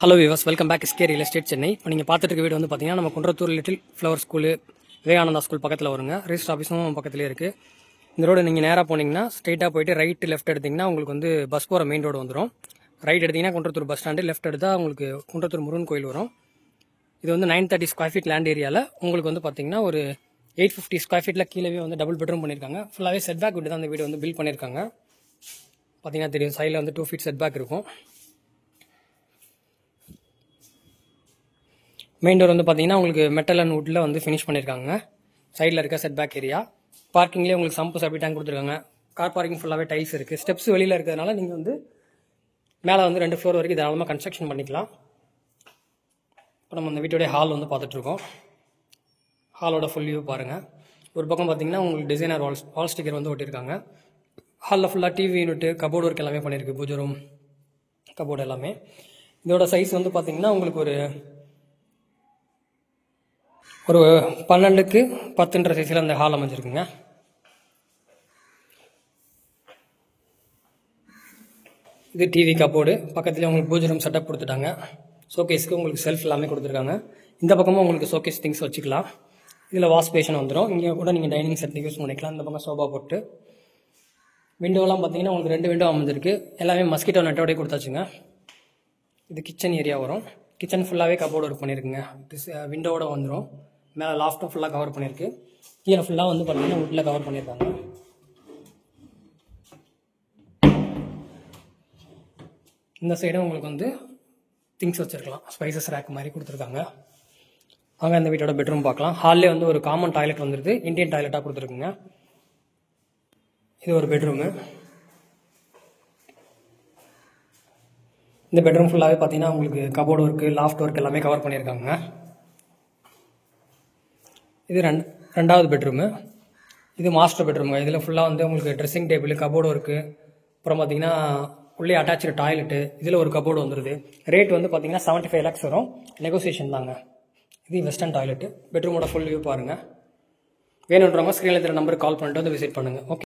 Hello viewers, welcome back SK real estate Chennai. இப்போ நீங்கள் பார்த்துட்டு இருக்க வீடு வந்து பார்த்தீங்கன்னா நம்ம Kundrathur little flower school Vivekananda school பக்கத்தில் வருங்க. ரிஜிஸ்டர் ஆஃபீஸும் பக்கத்துலேயே இருக்குது. இந்த ரோடு நீங்கள் நேராக போனீங்கன்னா ஸ்ட்ரெயிட்டாக போயிட்டு ரைட்டு லெஃப்ட் எடுத்திங்கன்னா உங்களுக்கு வந்து பஸ் போகிற மெயின் ரோடு வந்துடும். ரைட் எடுத்திங்கன்னா குன்றத்தூர் பஸ் ஸ்டாண்டு, லெஃப்ட் எடுத்தால் உங்களுக்கு குன்றத்தூர் முருகன் கோயில் வரும். இது வந்து 930 ஸ்கொயர் ஃபீட் லேண்ட் ஏரியாவில் உங்களுக்கு வந்து பார்த்தீங்கன்னா ஒரு 850 ஸ்கொயர் ஃபீட்டில் கீழே வந்து டபுள் பெட்ரூம் பண்ணியிருக்காங்க. ஃபுல்லாகவே செட் பேக் விட்டு தான் அந்த வீடு வந்து பில்ட் பண்ணியிருக்காங்க. பார்த்தீங்கன்னா தெரியும், சைடில் வந்து 2 ஃபீட் செட் பேக் இருக்கும். மெயின் டோர் வந்து பார்த்தீங்கன்னா உங்களுக்கு மெட்டல் அண்ட் வுட்டில் வந்து ஃபினிஷ் பண்ணியிருக்காங்க. சைடில் இருக்க செட் பேக் ஏரியா. பார்க்கிங்லேயே உங்களுக்கு சம்பு சப்பி டேங்க் கொடுத்துருக்காங்க. கார் பார்க்கிங் ஃபுல்லாகவே டைல்ஸ் இருக்குது. ஸ்டெப்ஸ் வெளியில் இருக்கிறதுனால நீங்கள் வந்து மேலே வந்து 2 ஃப்ளோர் வரைக்கும் தாராளமாக கன்ஸ்ட்ரக்ஷன் பண்ணிக்கலாம். இப்போ நம்ம அந்த வீட்டோடைய ஹால் வந்து பார்த்துட்ருக்கோம். ஹாலோட ஃபுல் வியூ பாருங்கள். ஒரு பக்கம் பார்த்தீங்கன்னா உங்களுக்கு டிசைனர் வால் ஸ்டிக்கர் வந்து ஒட்டியிருக்காங்க. ஹாலில் ஃபுல்லாக டிவி யூனிட்டு, கபோர்டு ஒர்க் எல்லாமே பண்ணியிருக்கு. பூஜை ரூம், கபோர்டு எல்லாமே. இதோட சைஸ் வந்து பார்த்தீங்கன்னா உங்களுக்கு ஒரு 12x10 சைஸில் அந்த ஹால் அமைஞ்சிருக்குங்க. இது டிவி கபோர்டு. பக்கத்துலேயே உங்களுக்கு பூஜை ரூம் செட்டப் கொடுத்துட்டாங்க. ஷோகேஸ்க்கு உங்களுக்கு செல்ஃப் எல்லாமே கொடுத்துருக்காங்க. இந்த பக்கமும் உங்களுக்கு ஷோகேஸ் திங்ஸ் வச்சுக்கலாம். இதில் வாஷ் பேஷன் வந்துடும். இங்கே கூட நீங்கள் டைனிங் செட் யூஸ் பண்ணிக்கலாம். இந்த பக்கம் சோபா போட்டு. விண்டோலாம் பார்த்தீங்கன்னா உங்களுக்கு 2 விண்டோ அமைஞ்சிருக்கு. எல்லாமே மஸ்கிட்டோ நெட்டோடய கொடுத்தாச்சுங்க. இது கிச்சன் ஏரியா வரும். கிச்சன் ஃபுல்லாகவே கபோர்டு ஒர்க் பண்ணியிருக்குங்க. விண்டோவோட வந்துடும். மேலே லாஃப்ட்டும் ஃபுல்லாக கவர் பண்ணியிருக்கு. கீழே ஃபுல்லாக வந்து பார்த்தீங்கன்னா வுட்டில் கவர் பண்ணியிருக்காங்க. இந்த சைடும் உங்களுக்கு வந்து திங்ஸ் வச்சுருக்கலாம். ஸ்பைசஸ் ரேக் மாதிரி கொடுத்துருக்காங்க. அங்கே அந்த வீட்டோட பெட்ரூம் பார்க்கலாம். ஹாலில் வந்து ஒரு காமன் டாய்லெட் வந்துருது. இந்தியன் டாய்லெட்டாக கொடுத்துருக்குங்க. இது ஒரு பெட்ரூமு. இந்த பெட்ரூம் ஃபுல்லாகவே பார்த்தீங்கன்னா உங்களுக்கு கபோர்டு ஒர்க்கு, லாஃப்ட் ஒர்க் எல்லாமே கவர் பண்ணியிருக்காங்க. இது ரெண்டாவது பெட்ரூமு. இது மாஸ்டர் பெட்ரூமுங்க. இதில் ஃபுல்லாக வந்து உங்களுக்கு ட்ரெஸ்ஸிங் டேபிள், கபோர்டு ஒர்க்கு, அப்புறம் பார்த்தீங்கன்னா உள்ளே அட்டாச்சு டாய்லெட்டு, இதில் ஒரு கபோர்டு வந்துடுது. ரேட் வந்து பார்த்தீங்கன்னா 75 lakhs வரும். நெகோசியேஷன் தாங்க. இது வெஸ்டர்ன் டாய்லெட்டு. பெட்ரூமோட ஃபுல் வியூ பாருங்கள். வேணுன்றவங்க ஸ்க்ரீனில் இருக்கிற நம்பருக்கு கால் பண்ணிட்டு வந்து விசிட் பண்ணுங்கள். ஓகே.